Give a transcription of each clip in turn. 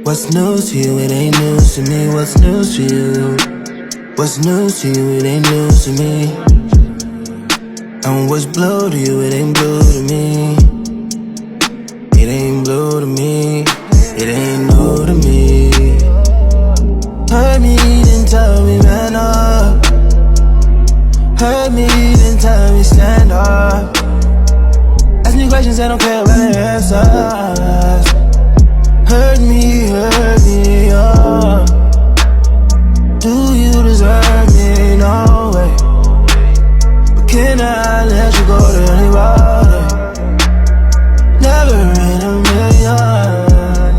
What's news to you? It ain't news to me. What's news to you? What's news to you? It ain't news to me. And what's blue to you? It ain't blue to me. It ain't blue to me. It ain't new to me. Heard me, then tell me man up. Heard me, then tell me stand up. Ask me questions, I don't care about the answers. Heard me, oh. Do you deserve me? No way. But can I let you go to anybody? Never in a million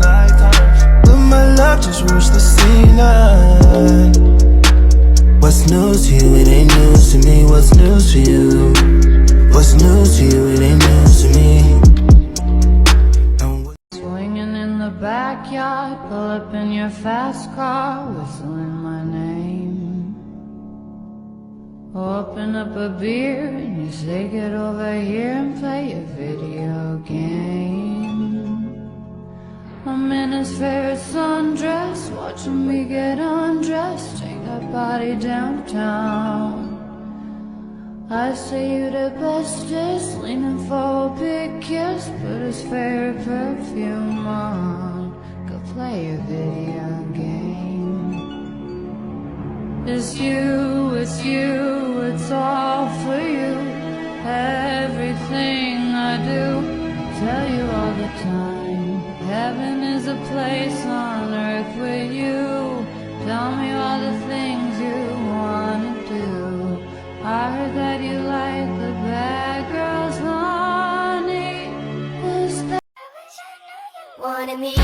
lifetimes. But my love just reached the ceiling. What's news to you? It ain't news to me. What's news to you? What's news to you? It ain't news to me. Swinging in the backyard, pull up in your fast car, whistling my name. Open up a beer and you say get over here and play a video game. I'm in his favorite sundress, watching me get undressed, take that body downtown. I say you the bestest, leaning for a big kiss, put his favorite perfume on, go play a video game. It's you, it's all for you. Everything I do, tell you all the time. Heaven is a place on earth with you. Tell me all the things you wanna do. I heard that you like the bad girls, honey. Is that Wanted me, I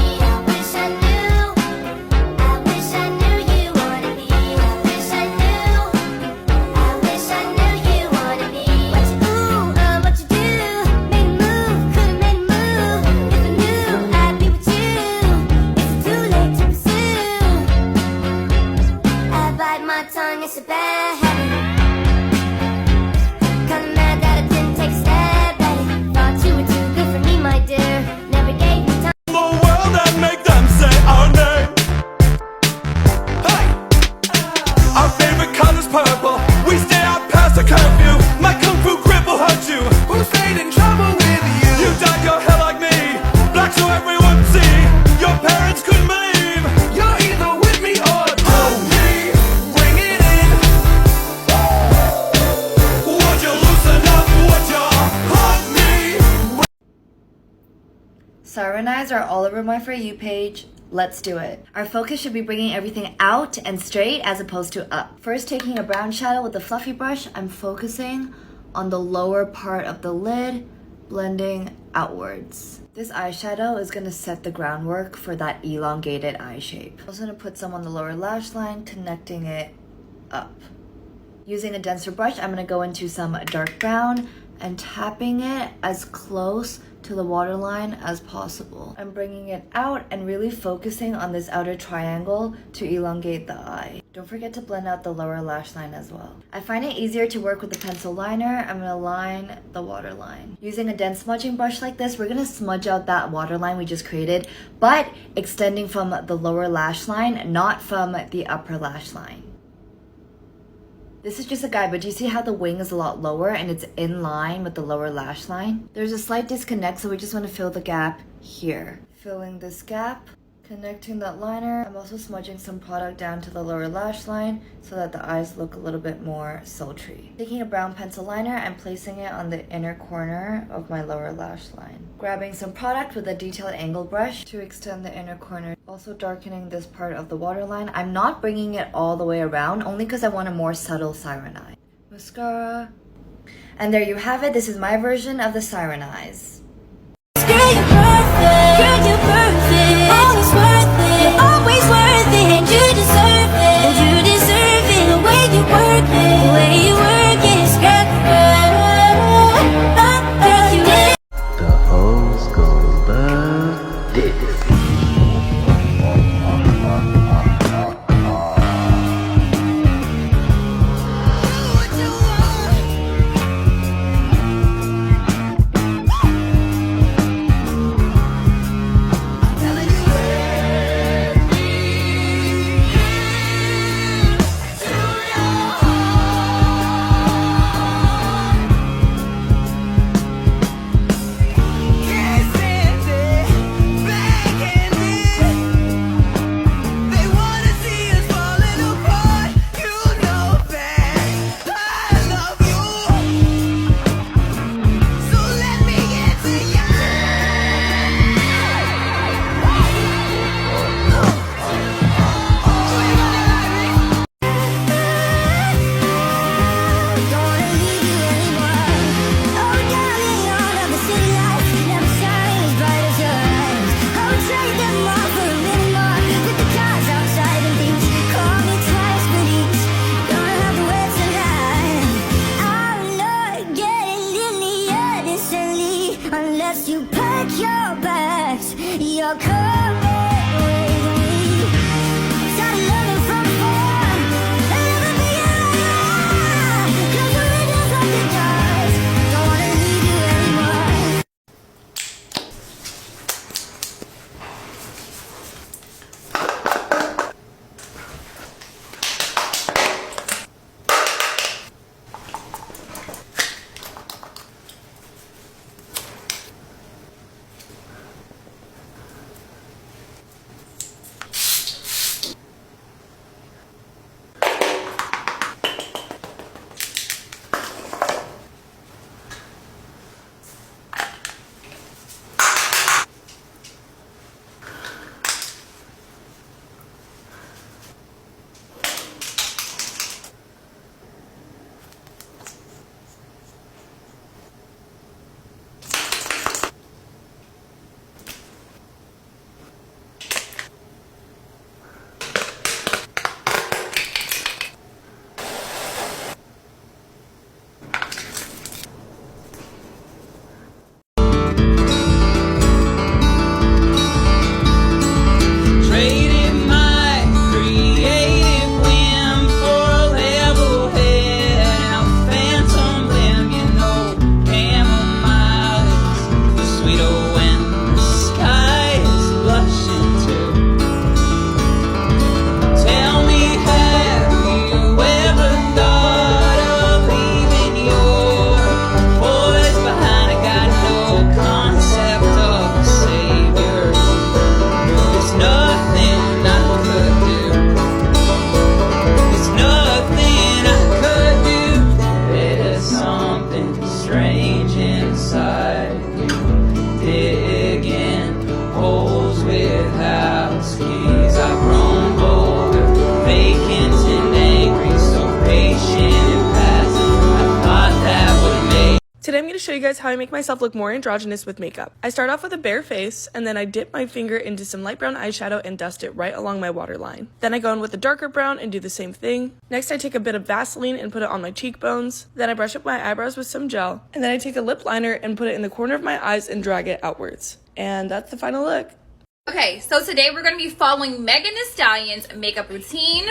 wish I knew. I wish I knew you wanted me. I wish I knew. I wish I knew you wanted me. What you what you do? Made a move, could've made a move. If I knew, I'd be with you. Is it too late to pursue? I bite my tongue, it's a bad habit. Kinda mad that I didn't take a stab at it. Thought you were too good for me, my dear. Never gave me time. The world and make them say our name. Hey! Our favorite color's purple. We stay out past the curfew. My kung fu grip will hurt you. Who stayed in trouble with you? You dyed your hair like me, black so everyone could see. Your parents couldn't believe. You're either with me or hold me. Bring it in. Would you loosen up? Would you hug me? Siren eyes are all over my For You page. Let's do it. Our focus should be bringing everything out and straight as opposed to up. First, taking a brown shadow with a fluffy brush, I'm focusing on the lower part of the lid, blending outwards. This eyeshadow is gonna set the groundwork for that elongated eye shape. I'm also gonna put some on the lower lash line, connecting it up. Using a denser brush, I'm gonna go into some dark brown and tapping it as close to the waterline as possible. I'm bringing it out and really focusing on this outer triangle to elongate the eye. Don't forget to blend out the lower lash line as well. I find it easier to work with a pencil liner. I'm gonna line the waterline. Using a dense smudging brush like this, we're gonna smudge out that waterline we just created, but extending from the lower lash line, not from the upper lash line. This is just a guide, but do you see how the wing is a lot lower and it's in line with the lower lash line? There's a slight disconnect, so we just want to fill the gap here. Filling this gap, connecting that liner. I'm also smudging some product down to the lower lash line so that the eyes look a little bit more sultry. Taking a brown pencil liner and placing it on the inner corner of my lower lash line. Grabbing some product with a detailed angle brush to extend the inner corner. Also darkening this part of the waterline. I'm not bringing it all the way around, only because I want a more subtle siren eye. Mascara. And there you have it. This is my version of the siren eyes. Girl, you're perfect. Girl, you're perfect. Always worth it. You're always worth it. And you deserve it. And you deserve it. The way you work it. The way you work it. Girl, girl, you live. The hoes gon' love this. you're coming with me. Started loving from afar. Never be alone. Close the windows, lock the doors. Don't wanna leave you anymore. Traded my creative whim for a level head and a phantom limb. You know, chamomile is the sweeter when the sky is blushing too. Tell me, have you ever thought of leaving your boys behind? I got no concept of a savior. There's nothing I could do. There's nothing I could do. There's something strange inside you. Digging holes without skis. I've grown bolder, vacant and angry, so patient and passive. I thought that would make. Today I'm going to show you guys how I make myself look more androgynous with makeup. I start off with a bare face, and then I dip my finger into some light brown eyeshadow and dust it right along my waterline. Then I go in with a darker brown and do the same thing. Next I take a bit of Vaseline and put it on my cheekbones. Then I brush up my eyebrows with some gel. And then I take a lip liner and put it in the corner of my eyes and drag it outwards. And that's the final look. Okay, so today we're going to be following Megan Thee Stallion's makeup routine.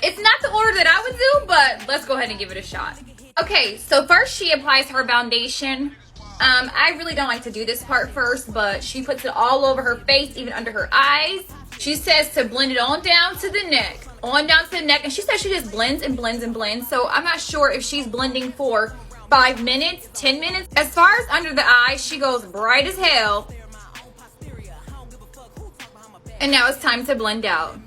It's not the order that I would do, but let's go ahead and give it a shot. Okay, so first she applies her foundation. I really don't like to do this part first, but she puts it all over her face, even under her eyes. She says to blend it on down to the neck. On down to the neck, and she says she just blends and blends and blends. So I'm not sure if she's blending for 5 minutes, 10 minutes. As far as under the eyes, she goes bright as hell. And now it's time to blend out.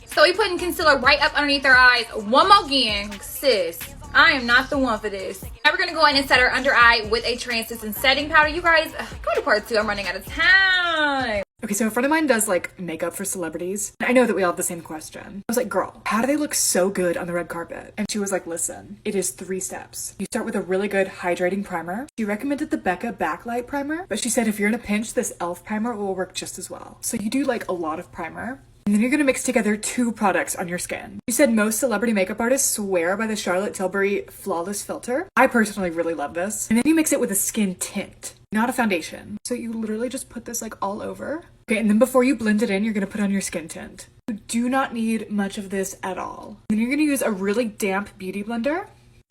So we putting concealer right up underneath her eyes. One more again, sis. I am not the one for this. Now we're gonna go in and set our under eye with a translucent setting powder. You guys, go to part 2. I'm running out of time. Okay, so a friend of mine does like makeup for celebrities. I know that we all have the same question. I was like, girl, how do they look so good on the red carpet? And she was like, listen, it is 3 steps. You start with a really good hydrating primer. She recommended the Becca Backlight Primer, but she said if you're in a pinch, this e.l.f. primer will work just as well. So you do like a lot of primer. And then you're gonna mix together 2 products on your skin. You said most celebrity makeup artists swear by the Charlotte Tilbury Flawless Filter. I personally really love this. And then you mix it with a skin tint, not a foundation. So you literally just put this like all over. Okay, and then before you blend it in, you're gonna put on your skin tint. You do not need much of this at all. Then you're gonna use a really damp beauty blender.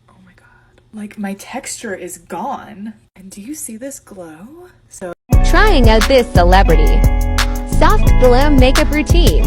Oh my god. Like my texture is gone. And do you see this glow? So Trying out this celebrity soft glam makeup routine.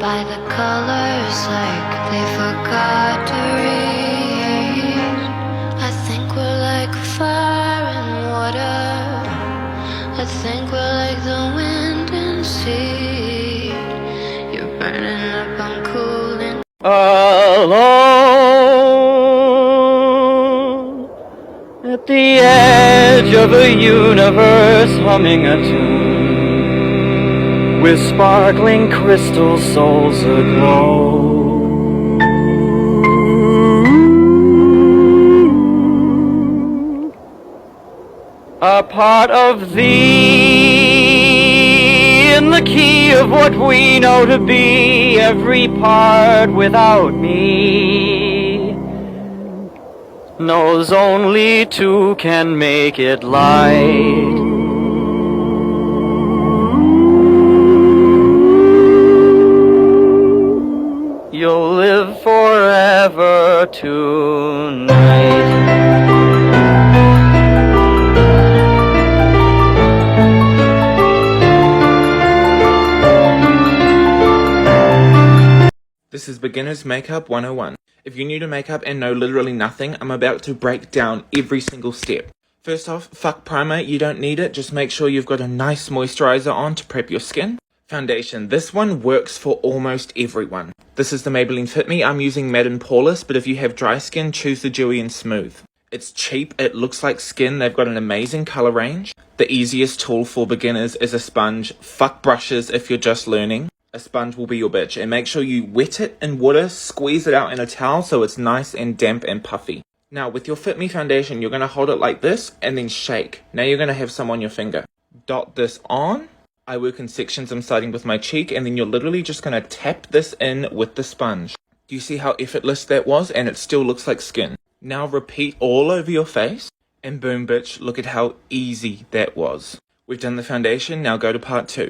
by the colors like they forgot to read. I think we're like fire and water. I think we're like the wind and sea. You're burning up, I'm cooling. Alone at the edge of a universe, humming a tune with sparkling crystal souls aglow. A part of thee in the key of what we know to be every part without me knows only two can make it light. You'll live forever tonight. This is Beginner's Makeup 101. If you're new to makeup and know literally nothing, I'm about to break down every single step. First off, fuck primer, you don't need it, just make sure you've got a nice moisturizer on to prep your skin. Foundation, this one works for almost everyone. This is the Maybelline Fit Me, I'm using Matte and Poreless, but if you have dry skin, choose the Dewy and Smooth. It's cheap, it looks like skin, they've got an amazing colour range. The easiest tool for beginners is a sponge. Fuck brushes if you're just learning. A sponge will be your bitch, and make sure you wet it in water, squeeze it out in a towel so it's nice and damp and puffy. Now with your Fit Me foundation, you're going to hold it like this and then shake. Now you're going to have some on your finger. Dot this on. I work in sections, I'm starting with my cheek, and then you're literally just going to tap this in with the sponge. Do you see how effortless that was? And it still looks like skin. Now repeat all over your face, and boom bitch, look at how easy that was. We've done the foundation, now go to part 2.